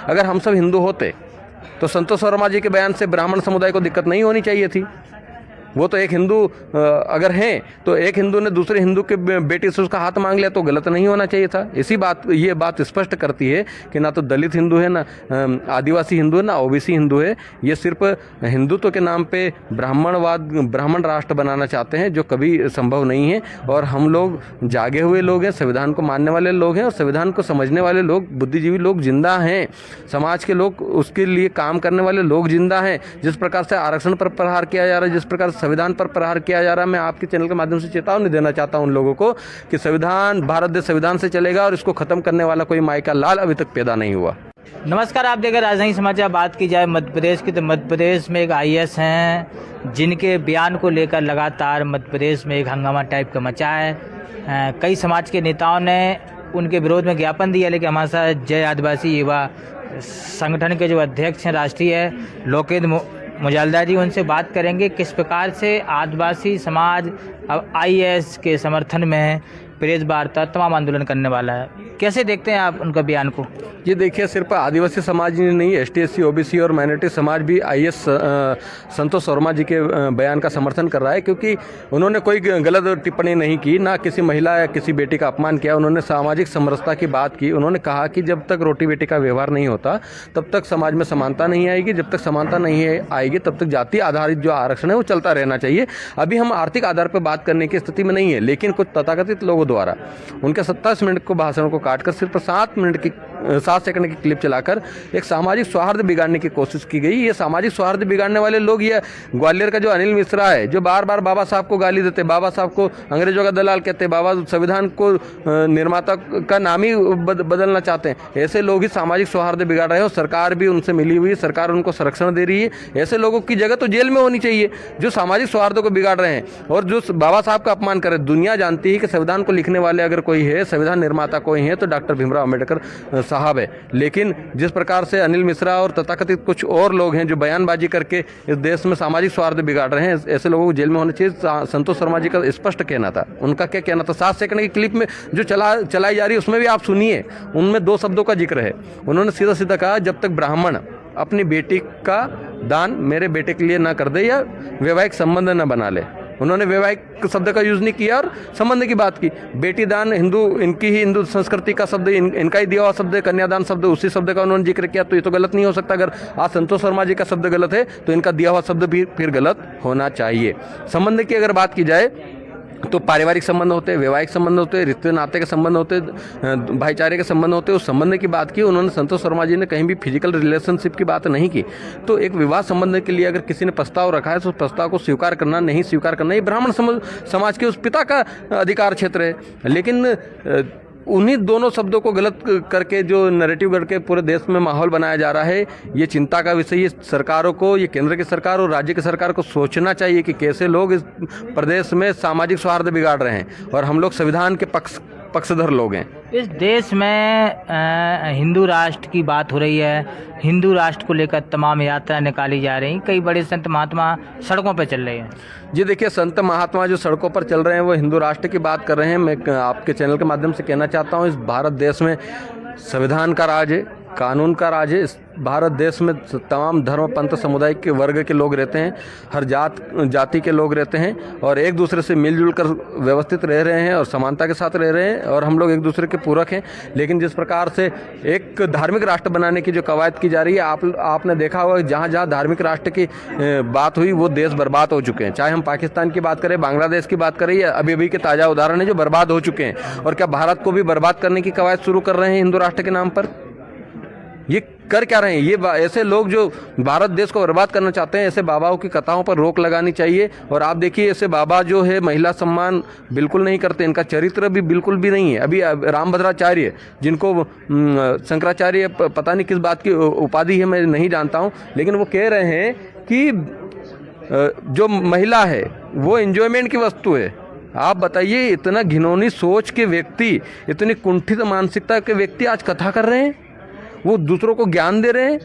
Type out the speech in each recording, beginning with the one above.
अगर हम सब हिंदू होते तो संतोष शर्मा जी के बयान से ब्राह्मण समुदाय को दिक्कत नहीं होनी चाहिए थी। वो तो एक हिंदू अगर हैं तो एक हिंदू ने दूसरे हिंदू के बेटी से उसका हाथ मांग लिया तो गलत नहीं होना चाहिए था। ये बात स्पष्ट करती है कि ना तो दलित हिंदू है, ना आदिवासी हिंदू है, ना ओबीसी हिंदू है। ये सिर्फ हिंदुत्व के नाम पे ब्राह्मण राष्ट्र बनाना चाहते हैं, जो कभी संभव नहीं है। और हम लोग जागे हुए लोग हैं, संविधान को मानने वाले लोग हैं और संविधान को समझने वाले लोग, बुद्धिजीवी लोग जिंदा हैं, समाज के लोग उसके लिए काम करने वाले लोग जिंदा हैं। जिस प्रकार से आरक्षण पर प्रहार किया जा रहा है, जिस प्रकार से संविधान पर प्रहार किया जा रहा है, मैं आपके चैनल के माध्यम से चेतावनी देना चाहता हूं उन लोगों को कि संविधान, भारत देश संविधान से चलेगा और इसको खत्म करने वाला कोई माई का लाल अभी तक पैदा नहीं हुआ। नमस्कार, आप देख रहे हैं राजधानी समाचार। बात की जाए मध्य प्रदेश की तो मध्य प्रदेश में एक IAS हैं जिनके बयान को लेकर लगातार मध्य प्रदेश में एक हंगामा टाइप का मचा है। कई समाज के नेताओं ने उनके विरोध में ज्ञापन दिया, लेकिन हमारे साथ जय आदिवासी युवा संगठन के जो अध्यक्ष हैं राष्ट्रीय, लोकेंद्र मुजालदा जी, उनसे बात करेंगे किस प्रकार से आदिवासी समाज अब IAS के समर्थन में प्रेस वार्ता तमाम आंदोलन करने वाला है। कैसे देखते हैं आप उनका बयान को? ये देखिए, सिर्फ आदिवासी समाज ही नहीं, ST SC OBC और माइनॉरिटी समाज भी IAS संतोष शर्मा जी के बयान का समर्थन कर रहा है, क्योंकि उन्होंने कोई गलत टिप्पणी नहीं की, ना किसी महिला या किसी बेटी का अपमान किया। उन्होंने सामाजिक समरसता की बात की। उन्होंने कहा कि जब तक रोटी बेटी का व्यवहार नहीं होता तब तक समाज में समानता नहीं आएगी, जब तक समानता नहीं आएगी तब तक जाति आधारित जो आरक्षण है वो चलता रहना चाहिए। अभी हम आर्थिक आधार पर बात करने की स्थिति में नहीं है, लेकिन कुछ तथाकथित लोगों द्वारा उनके 27 मिनट को भाषण को काटकर सिर्फ 7 सेकंड की क्लिप चलाकर एक सामाजिक सौहार्द बिगाड़ने की कोशिश की गई। ये सामाजिक सौहार्द बिगाड़ने वाले लोग, ये ग्वालियर का जो अनिल मिश्रा है, जो बार बार बाबा साहब को गाली देते, बाबा साहब को अंग्रेजों का दलाल कहते, बाबा संविधान को निर्माता का नाम ही बदलना चाहते हैं, ऐसे लोग ही सामाजिक सौहार्द बिगाड़ रहे हैं। और सरकार भी उनसे मिली हुई है, सरकार उनको संरक्षण दे रही है। ऐसे लोगों की जगह तो जेल में होनी चाहिए जो सामाजिक सौहार्द को बिगाड़ रहे हैं और जो बाबा साहब का अपमान कर रहे हैं। दुनिया जानती है कि संविधान को लिखने वाले अगर कोई है, संविधान निर्माता कोई है तो डॉक्टर भीमराव अम्बेडकर साहब है। लेकिन जिस प्रकार से अनिल मिश्रा और तथाकथित कुछ और लोग हैं जो बयानबाजी करके इस देश में सामाजिक सौहार्द बिगाड़ रहे हैं, ऐसे लोगों को जेल में होना चाहिए। संतोष शर्मा जी का स्पष्ट कहना था। उनका क्या कहना था? 7 सेकंड की क्लिप में जो चलाई जा रही है उसमें भी आप सुनिए, उनमें 2 शब्दों का जिक्र है। उन्होंने सीधा सीधा कहा, जब तक ब्राह्मण अपनी बेटी का दान मेरे बेटे के लिए ना कर दे या वैवाहिक संबंध न बना ले। उन्होंने वैवाहिक शब्द का यूज नहीं किया और संबंध की बात की। बेटी दान इनकी ही हिंदू संस्कृति का शब्द, इनका ही दिया हुआ शब्द है। कन्यादान शब्द, उसी शब्द का उन्होंने जिक्र किया, तो ये तो गलत नहीं हो सकता। अगर आज संतोष शर्मा जी का शब्द गलत है तो इनका दिया हुआ शब्द भी फिर गलत होना चाहिए। संबंध की अगर बात की जाए तो पारिवारिक संबंध होते हैं, वैवाहिक संबंध होते हैं, रिश्ते नाते के संबंध होते हैं, भाईचारे के संबंध होते हैं। उस संबंध की बात की उन्होंने। संतोष शर्मा जी ने कहीं भी फिजिकल रिलेशनशिप की बात नहीं की। तो एक विवाह संबंध के लिए अगर किसी ने प्रस्ताव रखा है तो उस प्रस्ताव को स्वीकार करना नहीं स्वीकार करना, ये ब्राह्मण समाज के उस पिता का अधिकार क्षेत्र है। लेकिन उन्हीं दोनों शब्दों को गलत करके जो नैरेटिव करके पूरे देश में माहौल बनाया जा रहा है, ये चिंता का विषय। ये सरकारों को, ये केंद्र की सरकार और राज्य की सरकार को सोचना चाहिए कि कैसे लोग इस प्रदेश में सामाजिक सौहार्द बिगाड़ रहे हैं। और हम लोग संविधान के पक्षधर लोग हैं। इस देश में हिंदू राष्ट्र की बात हो रही है, हिंदू राष्ट्र को लेकर तमाम यात्रा निकाली जा रही, कई बड़े संत महात्मा सड़कों पर चल रहे हैं। जी देखिए, संत महात्मा जो सड़कों पर चल रहे हैं वो हिंदू राष्ट्र की बात कर रहे हैं। मैं आपके चैनल के माध्यम से कहना चाहता हूँ, इस भारत देश में संविधान का राज है, कानून का राज है। इस भारत देश में तमाम धर्म पंथ समुदाय के वर्ग के लोग रहते हैं, हर जाति के लोग रहते हैं और एक दूसरे से मिलजुल कर व्यवस्थित रह रहे हैं और समानता के साथ रह रहे हैं और हम लोग एक दूसरे के पूरक हैं। लेकिन जिस प्रकार से एक धार्मिक राष्ट्र बनाने की जो कवायद की जा रही है, आपने देखा होगा जहाँ जहाँ धार्मिक राष्ट्र की बात हुई वो देश बर्बाद हो चुके हैं। चाहे हम पाकिस्तान की बात करें, बांग्लादेश की बात करें, या अभी के ताज़ा उदाहरण है जो बर्बाद हो चुके हैं। और क्या भारत को भी बर्बाद करने की कवायद शुरू कर रहे हैं हिंदू राष्ट्र के नाम पर? ये कर क्या रहे हैं? ये ऐसे लोग जो भारत देश को बर्बाद करना चाहते हैं, ऐसे बाबाओं की कथाओं पर रोक लगानी चाहिए। और आप देखिए, ऐसे बाबा जो है महिला सम्मान बिल्कुल नहीं करते, इनका चरित्र भी बिल्कुल भी नहीं है। अभी रामभद्राचार्य, जिनको शंकराचार्य पता नहीं किस बात की उपाधि है, मैं नहीं जानता हूँ, लेकिन वो कह रहे हैं कि जो महिला है वो एंजॉयमेंट की वस्तु है। आप बताइए, इतना घिनौनी सोच के व्यक्ति, इतनी कुंठित मानसिकता के व्यक्ति आज कथा कर रहे हैं, वो दूसरों को ज्ञान दे रहे हैं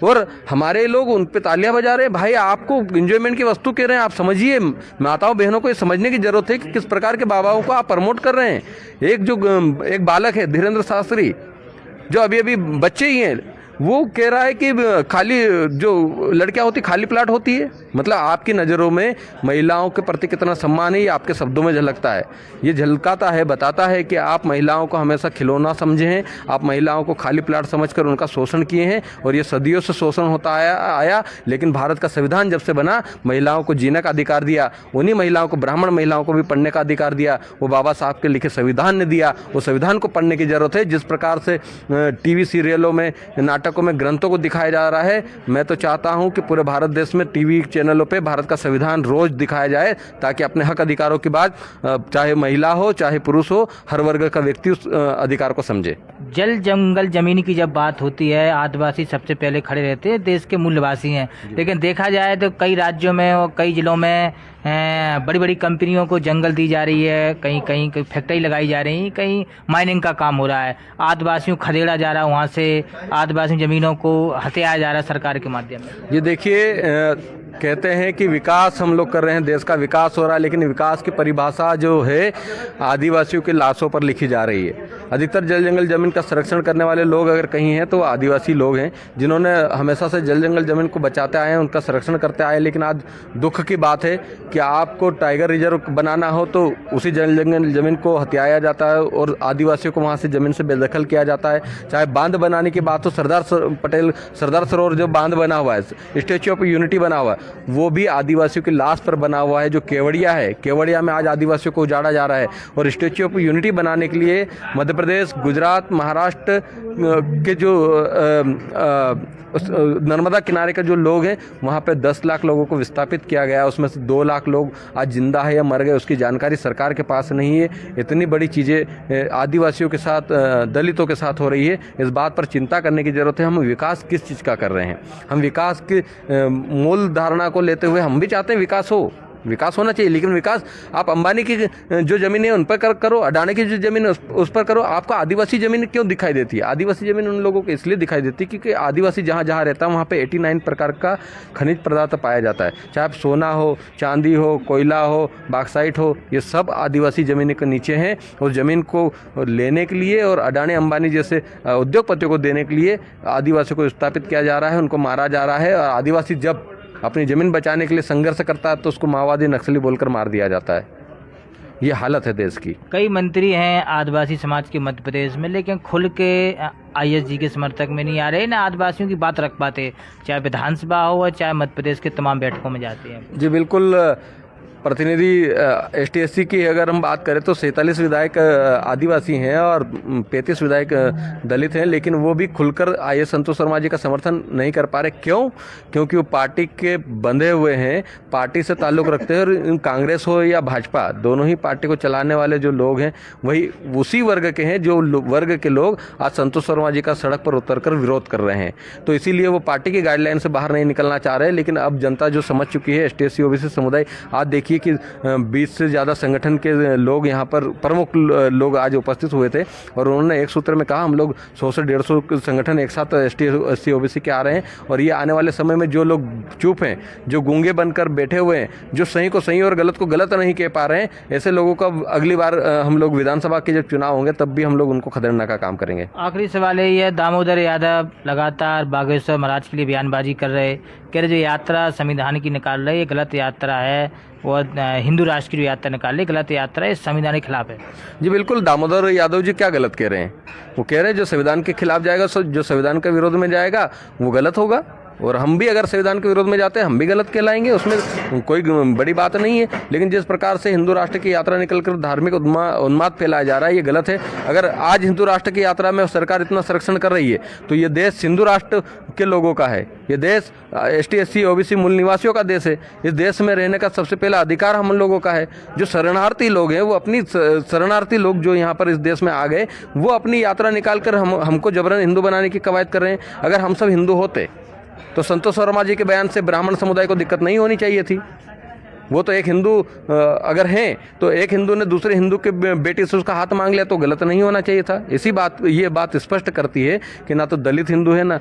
और हमारे लोग उन पे तालियां बजा रहे हैं। भाई, आपको एंजॉयमेंट की वस्तु कह रहे हैं, आप समझिए। माताओं बहनों को ये समझने की जरूरत है कि किस प्रकार के बाबाओं को आप प्रमोट कर रहे हैं। एक बालक है धीरेन्द्र शास्त्री, जो अभी अभी बच्चे ही हैं, वो कह रहा है कि खाली जो लड़कियां होती खाली प्लाट होती है। मतलब आपकी नज़रों में महिलाओं के प्रति कितना सम्मान है ये आपके शब्दों में झलकता है। ये झलकाता है, बताता है कि आप महिलाओं को हमेशा खिलौना समझे हैं, आप महिलाओं को खाली प्लाट समझकर उनका शोषण किए हैं और ये सदियों से शोषण होता आया। लेकिन भारत का संविधान जब से बना, महिलाओं को जीने का अधिकार दिया, उन्हीं महिलाओं को, ब्राह्मण महिलाओं को भी पढ़ने का अधिकार दिया, वो बाबा साहब के लिखे संविधान ने दिया। वो संविधान को पढ़ने की जरूरत है। जिस प्रकार से टीवी सीरियलों में, नाटकों में, ग्रंथों को दिखाया जा रहा है, मैं तो चाहता हूं कि पूरे भारत देश में टीवी चैनलों पे भारत का संविधान रोज दिखाया जाए, ताकि अपने हक अधिकारों की बात चाहे महिला हो चाहे पुरुष हो, हर वर्ग का व्यक्ति उस अधिकार को समझे। जल जंगल जमीन की जब बात होती है, आदिवासी सबसे पहले खड़े रहते हैं, देश के मूलवासी हैं। लेकिन देखा जाए तो कई राज्यों में और कई जिलों में बड़ी बड़ी कंपनियों को जंगल दी जा रही है, कहीं कहीं फैक्ट्री लगाई जा रही है, कहीं माइनिंग का काम हो रहा है, आदिवासियों को खदेड़ा जा रहा है, वहाँ से आदिवासी जमीनों को हथियाया जा रहा है सरकार के माध्यम में। ये देखिए, कहते हैं कि विकास हम लोग कर रहे हैं, देश का विकास हो रहा है, लेकिन विकास की परिभाषा जो है आदिवासियों की लाशों पर लिखी जा रही है। अधिकतर जल जंगल जमीन का संरक्षण करने वाले लोग अगर कहीं हैं तो आदिवासी लोग हैं, जिन्होंने हमेशा से जल जंगल जमीन को बचाते आए हैं, उनका संरक्षण करते आए। लेकिन आज दुख की बात है कि आपको टाइगर रिजर्व बनाना हो तो उसी जल जंगल जमीन को हथियाया जाता है और आदिवासियों को वहाँ से जमीन से बेदखल किया जाता है। चाहे बांध बनाने की बात हो, सरदार सरोवर जो बांध बना हुआ है, स्टैच्यू ऑफ यूनिटी बना हुआ है, वो भी आदिवासियों की लाश पर बना हुआ है। जो केवड़िया है, केवड़िया में आज आदिवासियों को उजाड़ा जा रहा है। और स्टैच्यू ऑफ यूनिटी बनाने के लिए मध्य प्रदेश, गुजरात, महाराष्ट्र के जो नर्मदा किनारे के जो लोग हैं, वहाँ पे 10 लाख लोगों को विस्थापित किया गया। उसमें से 2 लाख लोग आज जिंदा है या मर गए, उसकी जानकारी सरकार के पास नहीं है। इतनी बड़ी चीज़ें आदिवासियों के साथ, दलितों के साथ हो रही है। इस बात पर चिंता करने की ज़रूरत है। हम विकास किस चीज़ का कर रहे हैं? हम विकास की मूल धारणा को लेते हुए हम भी चाहते हैं विकास होना चाहिए, लेकिन विकास आप अंबानी की जो ज़मीन है उन पर करो, अडानी की जो ज़मीन है उस पर करो। आपको आदिवासी ज़मीन क्यों दिखाई देती है? आदिवासी ज़मीन उन लोगों को इसलिए दिखाई देती है क्योंकि आदिवासी जहाँ जहाँ रहता है वहाँ पे 89 प्रकार का खनिज पदार्थ पाया जाता है। चाहे सोना हो, चांदी हो, कोयला हो, बॉक्साइट हो, ये सब आदिवासी ज़मीन के नीचे हैं। उस ज़मीन को लेने के लिए और अडानी अंबानी जैसे उद्योगपतियों को देने के लिए आदिवासियों को विस्थापित किया जा रहा है, उनको मारा जा रहा है। और आदिवासी जब अपनी ज़मीन बचाने के लिए संघर्ष करता है तो उसको माओवादी, नक्सली बोलकर मार दिया जाता है। ये हालत है देश की। कई मंत्री हैं आदिवासी समाज के मध्य प्रदेश में, लेकिन खुल के ISG के समर्थक में नहीं आ रहे, ना आदिवासियों की बात रख पाते, चाहे विधानसभा हो चाहे मध्य प्रदेश के तमाम बैठकों में जाते हैं। जी बिल्कुल। प्रतिनिधि ST/SC की अगर हम बात करें तो 47 विधायक आदिवासी हैं और 35 विधायक दलित हैं, लेकिन वो भी खुलकर IAS संतोष शर्मा जी का समर्थन नहीं कर पा रहे। क्यों? क्योंकि वो पार्टी के बंधे हुए हैं, पार्टी से ताल्लुक़ रखते हैं। और कांग्रेस हो या भाजपा, दोनों ही पार्टी को चलाने वाले जो लोग हैं वही उसी वर्ग के हैं जो वर्ग के लोग आज संतोष शर्मा जी का सड़क पर उतरकर विरोध कर रहे हैं। तो इसीलिए वो पार्टी की गाइडलाइन से बाहर नहीं निकलना चाह रहे। लेकिन अब जनता जो समझ चुकी है, ST/SC OBC समुदाय, आज देखिए कि 20 से ज़्यादा संगठन के लोग यहाँ पर, प्रमुख लोग आज उपस्थित हुए थे और उन्होंने एक सूत्र में कहा हम लोग 100 से 150 संगठन एक साथ ST/SC OBC के आ रहे हैं। और ये आने वाले समय में जो लोग चुप हैं, जो गूंगे बनकर बैठे हुए हैं, जो सही को सही और गलत को गलत नहीं कह पा रहे हैं, ऐसे लोगों का अगली बार हम लोग विधानसभा के जब चुनाव होंगे तब भी हम लोग उनको खदेड़ने का काम करेंगे। आखिरी सवाल यही है, दामोदर यादव लगातार बागेश्वर महाराज के लिए बयानबाजी कर रहे, कह रहे जो यात्रा संविधान की निकाल रहे, ये गलत यात्रा है, और हिंदू राष्ट्र की जो यात्रा निकाल रही, गलत यात्रा है, संविधान के खिलाफ है। जी बिल्कुल। दामोदर यादव जी क्या गलत कह रहे हैं? वो कह रहे हैं जो संविधान के खिलाफ जाएगा, जो संविधान के विरोध में जाएगा वो गलत होगा। और हम भी अगर संविधान के विरोध में जाते हैं हम भी गलत कहलाएंगे, उसमें कोई बड़ी बात नहीं है। लेकिन जिस प्रकार से हिंदू राष्ट्र की यात्रा निकलकर धार्मिक उन्माद फैलाया जा रहा है, ये गलत है। अगर आज हिंदू राष्ट्र की यात्रा में सरकार इतना संरक्षण कर रही है तो ये देश हिंदू राष्ट्र के लोगों का है, ये देश ST/SC OBC मूल निवासियों का देश है। इस देश में रहने का सबसे पहला अधिकार हम लोगों का है। जो शरणार्थी लोग हैं, वो अपनी शरणार्थी लोग जो यहाँ पर इस देश में आ गए, वो अपनी यात्रा निकाल कर हमको जबरन हिंदू बनाने की कवायद कर रहे हैं। अगर हम सब हिंदू होते तो संतोष शर्मा जी के बयान से ब्राह्मण समुदाय को दिक्कत नहीं होनी चाहिए थी। वो तो एक हिंदू अगर हैं तो एक हिंदू ने दूसरे हिंदू के बेटे से उसका हाथ मांग लिया तो गलत नहीं होना चाहिए था। ये बात स्पष्ट करती है कि ना तो दलित हिंदू है, ना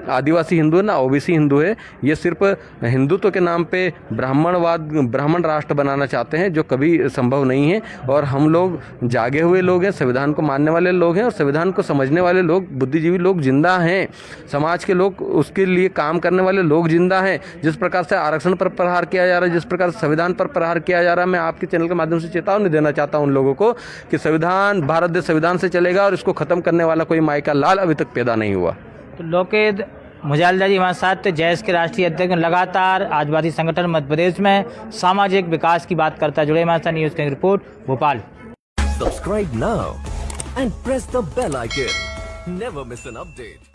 आदिवासी हिंदू है, ना ओबीसी हिंदू है। ये सिर्फ हिंदुत्व के नाम पे ब्राह्मण राष्ट्र बनाना चाहते हैं, जो कभी संभव नहीं है। और हम लोग जागे हुए लोग हैं, संविधान को मानने वाले लोग हैं और संविधान को समझने वाले लोग, बुद्धिजीवी लोग जिंदा हैं, समाज के लोग उसके लिए काम करने वाले लोग जिंदा हैं। जिस प्रकार से आरक्षण पर प्रहार किया जा रहा है, जिस प्रकार से संविधान पर प्रहार किया जा रहा है, मैं आपके चैनल के माध्यम से चेतावनी देना चाहता हूं उन लोगों को कि संविधान, भारत देश संविधान से चलेगा और इसको खत्म करने वाला कोई माई का लाल अभी तक पैदा नहीं हुआ। तो लोकेद मुजालदा जी हमारे साथ, जैस के राष्ट्रीय अध्यक्ष, लगातार आदिवासी संगठन मध्य प्रदेश में सामाजिक विकास की बात करता जुड़े हमारे साथ। न्यूज़ की report, Bhopal. Subscribe now and press the bell icon. Never miss an update.